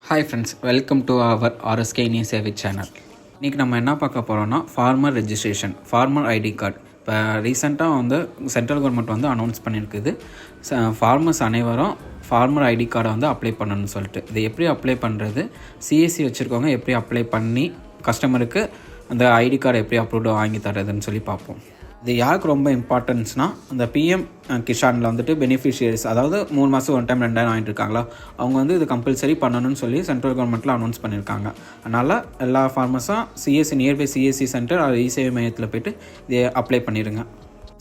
Hi friends, welcome to our RSK இனிய சேவை சேனல். இன்றைக்கி நம்ம என்ன பார்க்க போகிறோம்னா farmer registration, farmer ID card. இப்போ ரீசெண்டாக சென்ட்ரல் கவர்மெண்ட் அனௌன்ஸ் பண்ணியிருக்குது. ஃபார்மர்ஸ் அனைவரும் ஃபார்மர் ஐடி கார்டை அப்ளை பண்ணணும்னு சொல்லிட்டு. இதை எப்படி அப்ளை பண்ணுறது, சிஎஸ்சி வச்சுருக்கவங்க எப்படி அப்ளை பண்ணி கஸ்டமருக்கு அந்த ஐடி கார்டை எப்படி அப்ரூவ்டு வாங்கி தரதுன்னு சொல்லி பார்ப்போம். இது யாருக்கு ரொம்ப இம்பார்ட்டன்ஸ்னால், அந்த பிஎம் கிஷானில் பெனிஃபிஷியரிஸ், அதாவது 3 மாதம் ஒன் டைம் 2000 வாங்கிட்டு இருக்காங்களா, அவங்க இது கம்பல்சரி பண்ணணும்னு சொல்லி சென்ட்ரல் கவர்மெண்ட்டில் அனௌன்ஸ் பண்ணியிருக்காங்க. அதனால் எல்லா ஃபார்மர்ஸும் சிஎஸ்சி நியர்பை சிஎஸ்சி சென்டர் அது இசேவை மையத்தில் போய்ட்டு இதை அப்ளை பண்ணிடுங்க.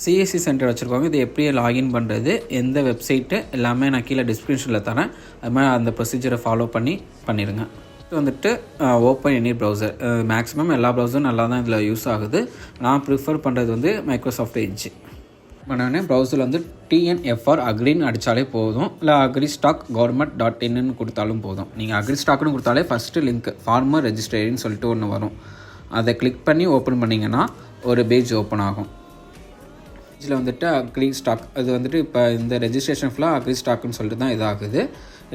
சிஎஸ்சி சென்டர் வச்சுருக்கவங்க இது எப்படி லாகின் பண்ணுறது, எந்த வெப்சைட்டு எல்லாமே நான் கீழே டிஸ்கிரிப்ஷனில் தரேன். அது மாதிரி அந்த ப்ரொசீஜரை ஃபாலோ பண்ணிடுங்க. Open any browser. மேக்ஸிமம் எல்லா ப்ரௌசரும் நல்லா தான் இதில் யூஸ் ஆகுது. நான் ப்ரிஃபர் பண்ணுறது மைக்ரோசாஃப்ட் எட்ஜ். பண்ணோடனே ப்ரௌசரில் டிஎன்எஃப்ஆர் அக்ரின்னு அடித்தாலே போதும், இல்லை agristock government.in கொடுத்தாலும் போதும். நீங்கள் அக்ரிஸ்டாக்னு கொடுத்தாலே ஃபஸ்ட்டு லிங்க் ஃபார்மர் ரெஜிஸ்ட்ரேஷன் சொல்லிட்டு ஒன்று வரும். அதை கிளிக் பண்ணி ஓப்பன் பண்ணிங்கன்னா ஒரு பேஜ் ஓப்பன் ஆகும். இதில் அக்ரிஸ்டாக் அது இப்போ இந்த ரெஜிஸ்ட்ரேஷன் ஃபுல்லாக அக்ரிஸ்டாக்னு சொல்லிட்டு தான் இதாகுது.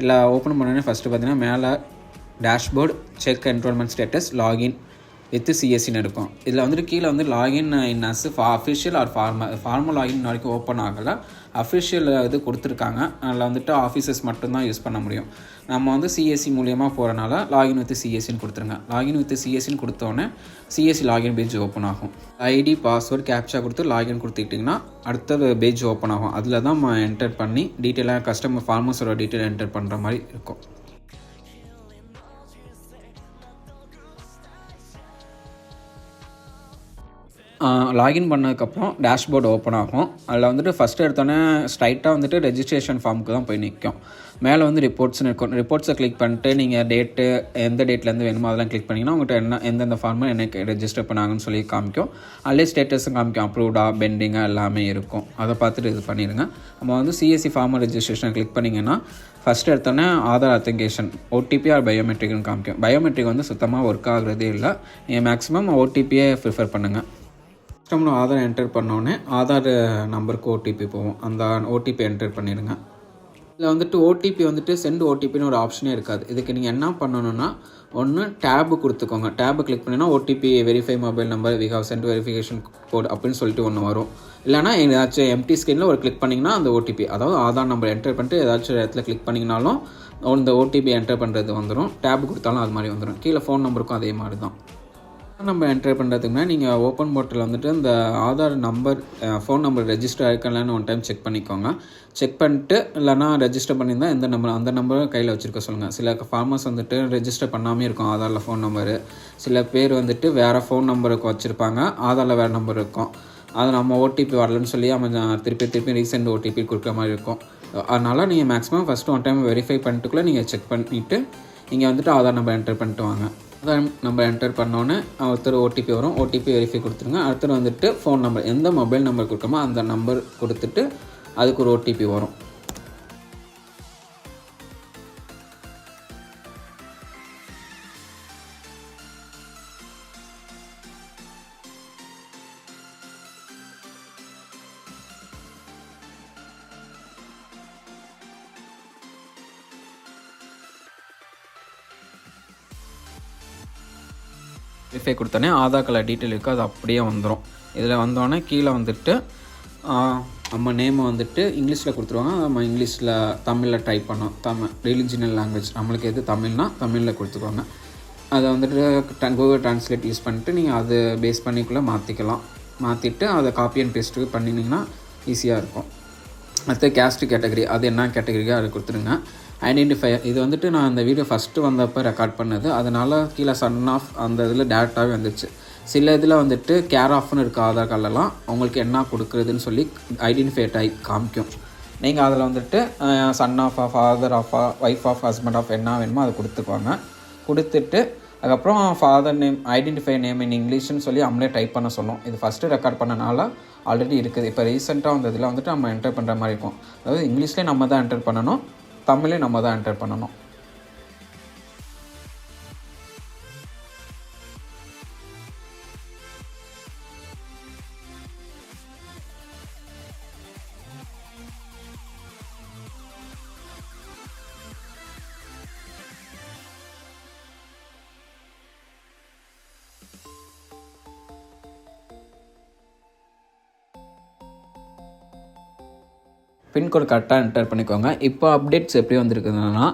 இல்லை ஓப்பன் பண்ணோடனே ஃபஸ்ட்டு பார்த்தீங்கன்னா மேலே dashboard, check enrolment status, login with சிஎஸ்சின்னு இருக்கும். இதில் கீழே login in as official or formal login வரைக்கும் ஓப்பன் ஆகலை. அஃபிஷியல் இது கொடுத்துருக்காங்க. அதில் ஆஃபீஸர்ஸ் மட்டும்தான் யூஸ் பண்ண முடியும். நம்ம சிஎஸ்சி மூலியமாக போகிறனால லாகின் வித் சிஎஸ்சின்னு கொடுத்துருங்க. லாகின் வித் சிஎஸ்சின்னு கொடுத்தோன்னே சிஎஸ்சி லாகின் பேஜ் ஓப்பன் ஆகும். ஐடி, பாஸ்வேர்டு, கேப்சா கொடுத்து லாகின் கொடுத்துக்கிட்டிங்கன்னா அடுத்த பேஜ் ஓப்பன் ஆகும். அதில் தான் நம்ம என்டர் பண்ணி டீட்டெயிலாக கஸ்டமர் ஃபார்மர்ஸோட டீட்டெயில் என்டர் பண்ணுற மாதிரி இருக்கும். லாகின் பண்ணதுக்கப்புறம் டேஷ்போர்டு ஓப்பன் ஆகும். அதில் ஃபஸ்ட்டு எடுத்தோன்னே ஸ்ட்ரைட்டாக ரெஜிஸ்ட்ரேஷன் ஃபார்முக்கு தான் போய் நிற்கும். மேலே ரிப்போர்ட்ஸ்னு இருக்கும். ரிப்போர்ட்ஸை கிளிக் பண்ணிட்டு நீங்கள் டேட்டு எந்த டேட்லேருந்து வேணுமோ அதெல்லாம் கிளிக் பண்ணிங்கன்னா உங்கள்கிட்ட எந்தெந்த ஃபார்மை எனக்கு ரெஜிஸ்டர் பண்ணாங்கன்னு சொல்லி காமிக்கும். அதிலே ஸ்டேட்டஸும் காமிக்கும், அப்ரூவ்டா பெண்டிங்காக எல்லாமே இருக்கும். அதை பார்த்துட்டு இது பண்ணிடுங்க. நம்ம சிஎஸ்சி ஃபார்மர் ரெஜிஸ்ட்ரேஷனை கிளிக் பண்ணிங்கன்னா ஃபஸ்ட்டு எடுத்தோன்னே ஆதார் அத்தன்டிகேஷன், ஓடிபி ஆர் பயோமெட்ரிக்னு காமிக்கும். பயோமெட்ரிக் சுத்தமாக ஒர்க் ஆகுறதே இல்லை. நீங்கள் மேக்ஸிமம் ஓடிபியே ப்ரிஃபர் பண்ணுங்கள். கஸ்டமர் ஆதார் என்டர் பண்ணோடனே ஆதார் நம்பருக்கு ஓடிபி போகும். அந்த ஓடிபி என்டர் பண்ணிடுங்க. இதில் ஓடிபி சென்ட் ஓடிபின்னு ஒரு ஆப்ஷனே இருக்காது. இதுக்கு நீங்கள் என்ன பண்ணணுன்னா, ஒன்று டேபு கொடுத்துக்கோங்க. டேபு கிளிக் பண்ணினா OTP verify mobile number we have sent verification code அப்படின்னு சொல்லிட்டு ஒன்று வரும். இல்லைனா ஏதாச்சும் எம்டி ஸ்க்ரீனில் ஒரு கிளிக் பண்ணிங்கன்னா அந்த ஓடிபி, அதாவது ஆதார் நம்பர் என்டர் பண்ணிட்டு ஏதாச்சும் இடத்துல கிளிக் பண்ணிங்கனாலும் அந்த ஓடிபி என்டர் பண்ணுறது வந்துடும். டேபு கொடுத்தாலும் அது மாதிரி வந்துடும். கீழே ஃபோன் நம்பருக்கும் அதே மாதிரி தான். நம்ம என்டர் பண்ணுறதுக்குனா நீங்கள் ஓப்பன் போர்ட்டலில் இந்த Aadhaar number, phone number register ஆகிருக்கலான்னு ஒன் டைம் செக் பண்ணிக்கோங்க. செக் பண்ணிட்டு இல்லைனா ரெஜிஸ்டர் பண்ணியிருந்தால் எந்த நம்பர் அந்த நம்பரை கையில் வச்சுருக்க சொல்லுங்கள். சில ஃபார்மர்ஸ் ரெஜிஸ்டர் பண்ணாமே இருக்கும் ஆதாரில் ஃபோன் நம்பரு. சில பேர் வேறு ஃபோன் நம்பருக்கு வச்சுருப்பாங்க, ஆதாரில் வேறு நம்பர் இருக்கும். அதை நம்ம ஓடிபி வரலன்னு சொல்லி அவன் திருப்பி ரீசெண்ட் ஓடிபி கொடுக்குற மாதிரி இருக்கும். அதனால் நீங்கள் maximum first one time verify பண்ணிட்டுக்குள்ளே நீங்கள் செக் பண்ணிவிட்டு நீங்கள் ஆதார் நம்பர் என்டர் பண்ணிட்டு வாங்க. அதான் நம்ம என்டர் பண்ணோன்னே ஒருத்தர் ஓடிபி வரும். ஓடிபி வெரிஃபை கொடுத்துருங்க. அடுத்தர் ஃபோன் நம்பர், எந்த மொபைல் நம்பர் கொடுக்கணுமோ அந்த நம்பர் கொடுத்துட்டு அதுக்கு ஒரு ஓடிபி வரும். வெரிஃபை கொடுத்தோன்னே ஆதார் கார்டு டீட்டெயில் இருக்குது, அது அப்படியே வந்துடும். இதில் வந்தோடனே கீழே நம்ம நேமை இங்கிலீஷில் கொடுத்துருவாங்க. நம்ம இங்கிலீஷில் தமிழில் டைப் பண்ணோம். ரிலிஜினல் லாங்குவேஜ் நம்மளுக்கு எது தமிழ்னா தமிழில் கொடுத்துருவாங்க. அதை கூகுள் ட்ரான்ஸ்லேட் யூஸ் பண்ணிட்டு நீங்கள் அது பேஸ் பண்ணிக்குள்ளே மாற்றிக்கலாம். மாற்றிட்டு அதை காப்பி அண்ட் பேஸ்ட்டு பண்ணிங்கன்னா ஈஸியாக இருக்கும். அடுத்து கேஸ்ட் கேட்டகரி, அது என்ன கேட்டகரியாக அதை கொடுத்துருங்க. ஐடென்டிஃபையர், இது நான் அந்த வீடியோ ஃபஸ்ட்டு வந்தப்போ ரெக்கார்ட் பண்ணது, அதனால் கீழே சன் ஆஃப் அந்த இதில் டேரெக்டாகவே வந்துச்சு. சில இதில் கேர் ஆஃப்னு இருக்குது ஆதார் கார்டெல்லாம். அவங்களுக்கு என்ன கொடுக்குறதுன்னு சொல்லி ஐடென்டிஃபையர் டைப் காமிக்கும். நீங்கள் அதில் son of father of wife of husband of என்ன வேணுமோ அதை கொடுத்துக்குவாங்க. கொடுத்துட்டு அதுக்கப்புறம் father name, identifier name in இங்கிலீஷ்னு சொல்லி நம்மளே டைப் பண்ண சொல்லும். இது ஃபஸ்ட்டு ரெக்கார்ட் பண்ணனால ஆல்ரெடி இருக்குது. இப்போ ரீசெண்டாக வந்ததில் நம்ம என்டர் பண்ணுற மாதிரி இருக்கும். அதாவது இங்கிலீஷ்லேயே நம்ம தான் என்டர் பண்ணணும், தமிழே நம்ம தான் என்டர் பண்ணணும். பின்கோடு கரெக்டாக என்டர் பண்ணிக்கோங்க. இப்போ அப்டேட்ஸ் எப்படி வந்திருக்குதுன்னா,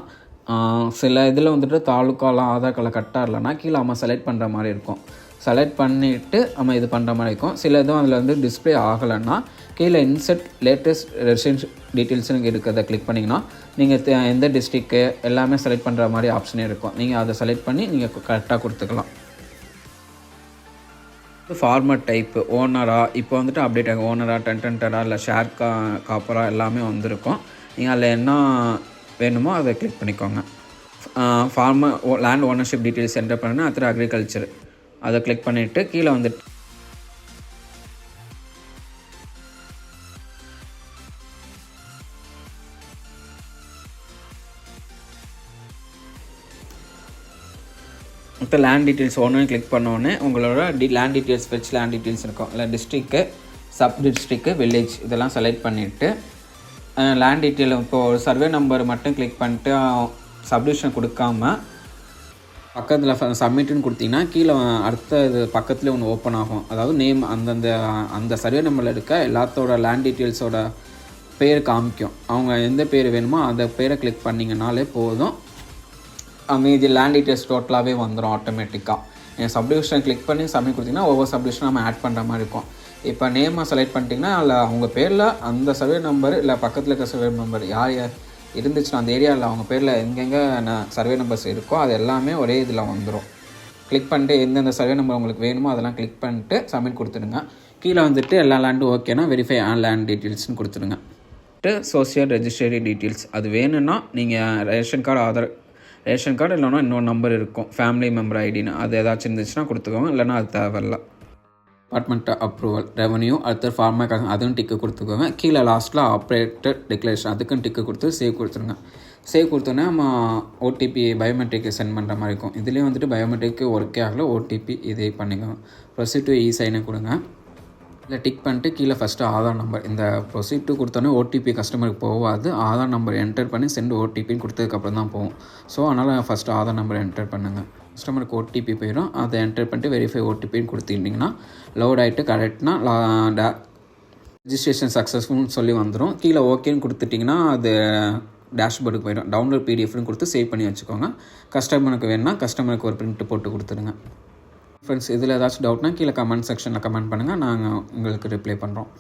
சில இதில் வந்துட்டு தாலுக்காலாம் ஆதார் கார்டில் கரெக்டாக இல்லைன்னா கீழே நம்ம செலக்ட் பண்ணுற மாதிரி இருக்கும். செலக்ட் பண்ணிவிட்டு நம்ம இது பண்ணுற மாதிரி இருக்கும். சில இதுவும் அதில் வந்து டிஸ்பிளே ஆகலைன்னா கீழே இன்செர்ட் லேட்டஸ்ட் ரெசிடென்ஷியல் டீட்டெயில்ஸ்னு இருக்கிறத கிளிக் பண்ணிங்கன்னா நீங்கள் எந்த டிஸ்ட்ரிக்கு எல்லாமே செலக்ட் பண்ணுற மாதிரி ஆப்ஷனே இருக்கும். நீங்கள் அதை செலக்ட் பண்ணி நீங்கள் கரெக்டாக கொடுத்துக்கலாம். ஃபார்மர் டைப்பு ஓனரா இப்போ வந்துட்டு அப்டேட் ஆகும். ஓனரா, டென்டரா இல்லை ஷேர் காப்பரா எல்லாமே வந்திருக்கும். நீங்கள் அதில் என்ன வேணுமோ அதை கிளிக் பண்ணிக்கோங்க. Farmer land ownership details enter பண்ணுன்னா அடுத்த அக்ரிகல்ச்சர் அதை கிளிக் பண்ணிவிட்டு கீழே வந்துட்டு இப்போ லேண்ட் டீட்டெயில்ஸ் ஒன்று கிளிக் பண்ணோன்னே உங்களோட லேண்ட் டீட்டெயில்ஸ் வெச் லேண்ட் டீட்டெயில்ஸ் இருக்கும். இல்லை டிஸ்ட்ரிக்கு, சப் டிஸ்ட்ரிக்கு, வில்லேஜ் இதெல்லாம் செலக்ட் பண்ணிவிட்டு லேண்ட் டீட்டெயில் இப்போ ஒரு சர்வே நம்பர் மட்டும் கிளிக் பண்ணிட்டு சப்டிவிஷன் கொடுக்காம பக்கத்தில் சப்மிட்டுன்னு கொடுத்தீங்கன்னா கீழே அடுத்த இது பக்கத்துலேயே ஒன்று ஓப்பன் ஆகும். அதாவது நேம் அந்த சர்வே நம்பரில் இருக்க எல்லாத்தோட லேண்ட் டீட்டெயில்ஸோட பேர் காமிக்கும். அவங்க எந்த பேர் வேணுமோ அந்த பேரை கிளிக் பண்ணிங்கனாலே போதும். மீதி லேண்ட் டீட்டெயில்ஸ் டோட்டலாகவே வந்துடும் ஆட்டோமேட்டிக்காக. நீங்கள் சப்டிவிஷன் கிளிக் பண்ணி சப்மிட் கொடுத்தீங்கன்னா ஒவ்வொரு சப்டிவிஷனும் நம்ம ஆட் பண்ணுற மாதிரி இருக்கும். இப்போ நேமை செலக்ட் பண்ணிட்டிங்கன்னா அதில் அவங்க பேரில் அந்த சர்வே நம்பர் இல்லை பக்கத்தில் இருக்க சர்வே நம்பர் யார் இருந்துச்சுன்னா அந்த ஏரியாவில் அவங்க பேரில் எங்கெங்கே சர்வே நம்பர்ஸ் இருக்கோ அது எல்லாமே ஒரே இதில் வந்துடும். கிளிக் பண்ணிட்டு எந்தெந்த சர்வே நம்பர் உங்களுக்கு வேணுமோ அதெல்லாம் கிளிக் பண்ணிட்டு சப்மிட் கொடுத்துடுங்க. கீழே வந்துட்டு எல்லா லேண்டும் ஓகேனா வெரிஃபை ஆன் லேண்ட் டீட்டெயில்ஸ்னு கொடுத்துடுங்க. சோசியல் ரெஜிஸ்ட்ரி டீட்டெயில்ஸ் அது வேணும்னா நீங்கள் ரேஷன் கார்டு இல்லைன்னா இன்னொரு நம்பர் இருக்கும், ஃபேமிலி மெம்பர் ஐடின்னு, அது ஏதாச்சும் இருந்துச்சுன்னா கொடுத்துக்கோங்க. இல்லைனா அது தேவையில்ல. டிபார்ட்மெண்ட் அப்ரூவல், ரெவன்யூ, அடுத்த ஃபார்மர் அதுவும் டிக்கு கொடுத்துக்கோங்க. கீழே லாஸ்ட்டில் ஆப்ரேட்டர் டிக்ளரேஷன் அதுக்கும் டிக்கு கொடுத்து சேவ் கொடுத்துருங்க. சேவ் கொடுத்தோன்னே நம்ம ஓடிபி பயோமெட்ரிக்கு சென்ட் பண்ணுற மாதிரி இருக்கும். இதுலேயும் வந்துட்டு பயோமெட்ரிக்கு ஒர்க்கே ஆகலை, ஓடிபி இதே பண்ணிக்கோங்க. ப்ரொசீட் டு இ-சைனை கொடுங்க. இல்லை டிக் பண்ணிட்டு கீழே ஃபஸ்ட்டு ஆதார் நம்பர், இந்த ப்ரொசீட் கொடுத்தோன்னே ஓடிபி கஸ்டமருக்கு போகாது. ஆதார் நம்பர் என்டர் பண்ணி சென்ட் ஓடிபின்னு கொடுத்ததுக்கப்புறம் தான் போகும். ஸோ அதனால் ஃபஸ்ட்டு ஆதார் நம்பர் என்டர் பண்ணுங்கள். கஸ்டமருக்கு ஓடிபி போயிடும். அதை என்டர் பண்ணிட்டு வெரிஃபை ஓடிபின்னு கொடுத்துட்டிங்கன்னா லோட் ஆகிட்டு கரெக்ட்னா ரெஜிஸ்ட்ரேஷன் சக்ஸஸ்ஃபுல்னு சொல்லி வந்துடும். கீழே ஓகேன்னு கொடுத்துட்டிங்கன்னா அது டேஷ்போர்டுக்கு போயிடும். டவுன்லோட் பிடிஎஃப்னு கொடுத்து சேவ் பண்ணி வச்சுக்கோங்க. கஸ்டமருக்கு வேணுன்னா கஸ்டமருக்கு ஒரு பிரிண்ட் போட்டு கொடுத்துருங்க. ஃப்ரெண்ட்ஸ், இதில் ஏதாச்சும் டவுட்னா கீழே கமெண்ட் செக்ஷனில் கமெண்ட் பண்ணுங்கள், நாங்கள் உங்களுக்கு ரிப்ளை பண்ணுறோம்.